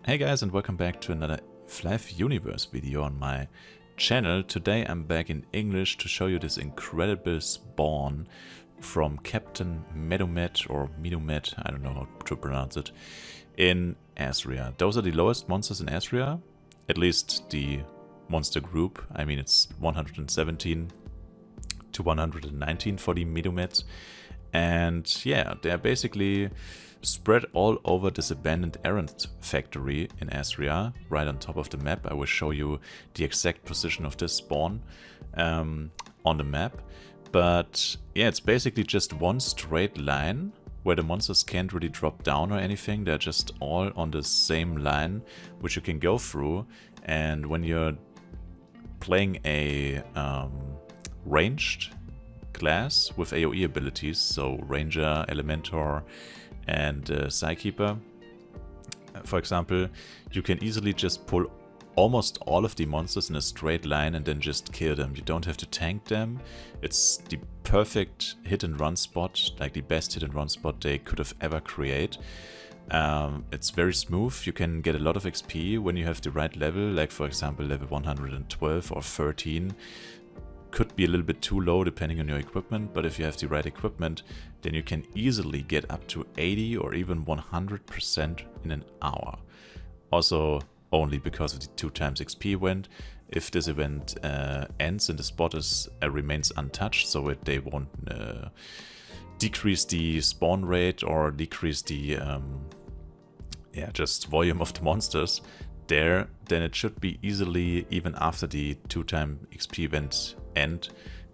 Hey guys, and welcome back to another Flyff Universe video on my channel. Today I'm back in English to show you this incredible spawn from Captain Medumet or Medumet, I don't know how to pronounce it, in Azria. Those are the lowest monsters in Azria, at least the monster group. I mean, it's 117 to 119 for the Medumets. And yeah, they're basically spread all over this abandoned errand factory in Azria, right on top of the map. I will show you the exact position of this spawn on the map. But yeah, it's basically just one straight line where the monsters can't really drop down or anything. They're just all on the same line, which you can go through. And when you're playing a ranged class with AOE abilities, so Ranger, Elementor, and Psykeeper, for example, you can easily just pull almost all of the monsters in a straight line and then just kill them. You don't have to tank them. It's the perfect hit and run spot, like the best hit and run spot they could have ever created. It's very smooth. You can get a lot of XP when you have the right level, like for example level 112 or 13. Could be a little bit too low depending on your equipment, but if you have the right equipment, then you can easily get up to 80 or even 100% in an hour. Also, only because of the 2x XP event. If this event ends and the spot remains untouched, so they won't decrease the spawn rate or decrease the just volume of the monsters there, then it should be easily, even after the 2x XP event end,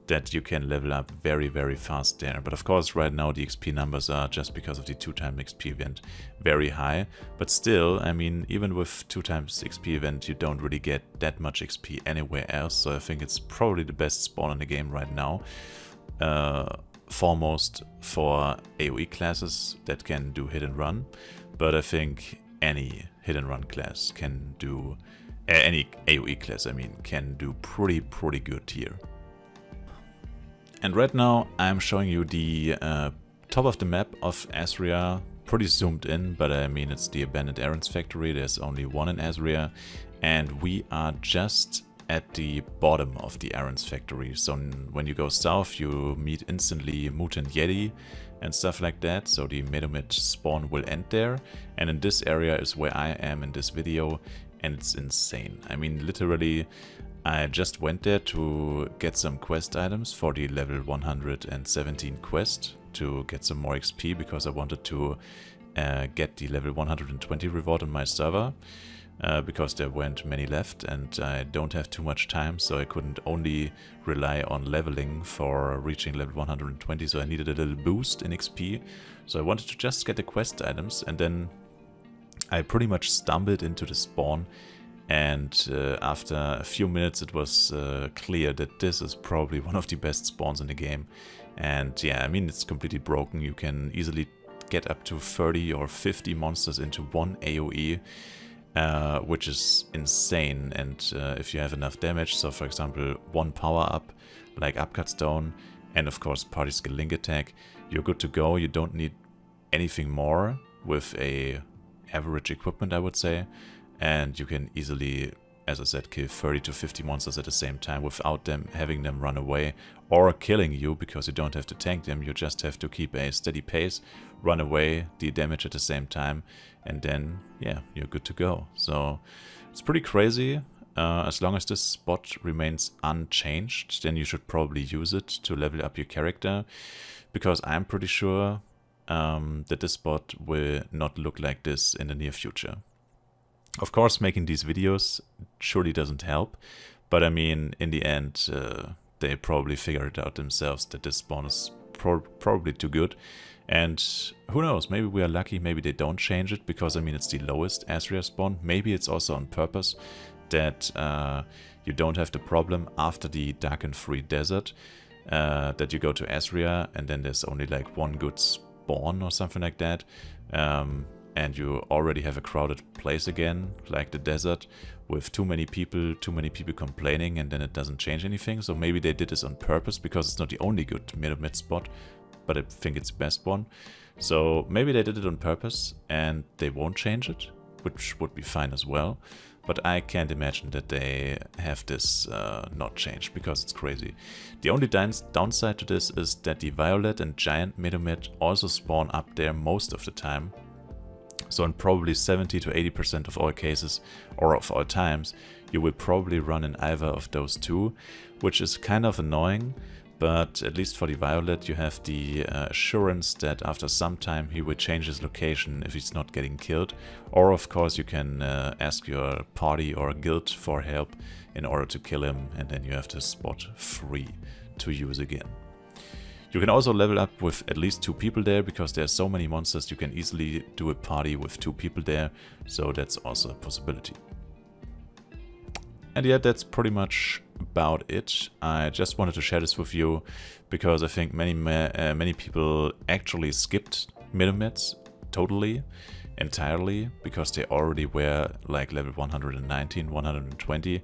that you can level up very, very fast there. But of course, right now the XP numbers are, just because of the 2x XP event, very high. But still, I mean, even with 2x XP event, you don't really get that much XP anywhere else. So I think it's probably the best spawn in the game right now. Foremost for AOE classes that can do hit and run. But I think any hit and run class can do, any AOE class, I mean, can do pretty good here. And right now I'm showing you the top of the map of Azria, pretty zoomed in, but I mean, it's the abandoned errands factory. There's only one in Azria, and we are just at the bottom of the errands factory. So when you go south, you meet instantly Mutant Yeti and stuff like that, so the Medumet spawn will end there. And in this area is where I am in this video, and it's insane. I mean, literally, I just went there to get some quest items for the level 117 quest to get some more XP, because I wanted to get the level 120 reward on my server, because there weren't many left and I don't have too much time, so I couldn't only rely on leveling for reaching level 120, so I needed a little boost in XP. So I wanted to just get the quest items, and then I pretty much stumbled into the spawn, and after a few minutes it was clear that this is probably one of the best spawns in the game. And yeah, I mean, it's completely broken. You can easily get up to 30 or 50 monsters into one AOE, which is insane. And if you have enough damage, so for example one power up like Upcut Stone and of course Party Skill Link Attack, you're good to go. You don't need anything more with a average equipment, I would say, and you can easily, as I said, kill 30 to 50 monsters at the same time without them having them run away or killing you, because you don't have to tank them. You just have to keep a steady pace, run away, deal damage at the same time, and then yeah, you're good to go. So it's pretty crazy. As long as this spot remains unchanged, then you should probably use it to level up your character, because I'm pretty sure that this spot will not look like this in the near future. Of course, making these videos surely doesn't help, but I mean, in the end, they probably figured it out themselves that this spawn is probably too good. And who knows, maybe we are lucky, maybe they don't change it, because I mean, it's the lowest Azria spawn. Maybe it's also on purpose that you don't have the problem after the Dark and Free Desert, that you go to Azria and then there's only like one good spawn or something like that. And you already have a crowded place again, like the desert, with too many people complaining, and then it doesn't change anything. So maybe they did this on purpose, because it's not the only good Medumet spot, but I think it's the best one. So maybe they did it on purpose and they won't change it, which would be fine as well. But I can't imagine that they have this not changed, because it's crazy. The only downside to this is that the Violet and Giant Medomid also spawn up there most of the time. So in probably 70 to 80% of all cases, or of all times, you will probably run in either of those two, which is kind of annoying. But at least for the Violet, you have the assurance that after some time he will change his location if he's not getting killed. Or of course you can ask your party or guild for help in order to kill him, and then you have the spot free to use again. You can also level up with at least 2 people there, because there are so many monsters you can easily do a party with 2 people there, so that's also a possibility. And yeah, that's pretty much about it. I just wanted to share this with you because I think many people actually skipped Medomids totally, entirely, because they already were like level 119, 120.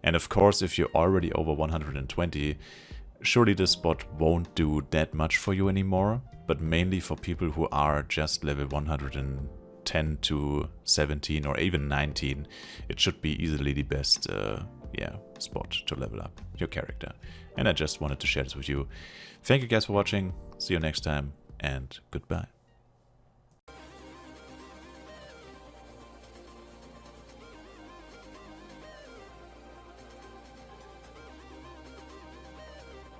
And of course, if you're already over 120, surely this spot won't do that much for you anymore, but mainly for people who are just level 110 to 17 or even 19, it should be easily the best spot to level up your character. And I just wanted to share this with you. Thank you guys for watching, see you next time, and goodbye.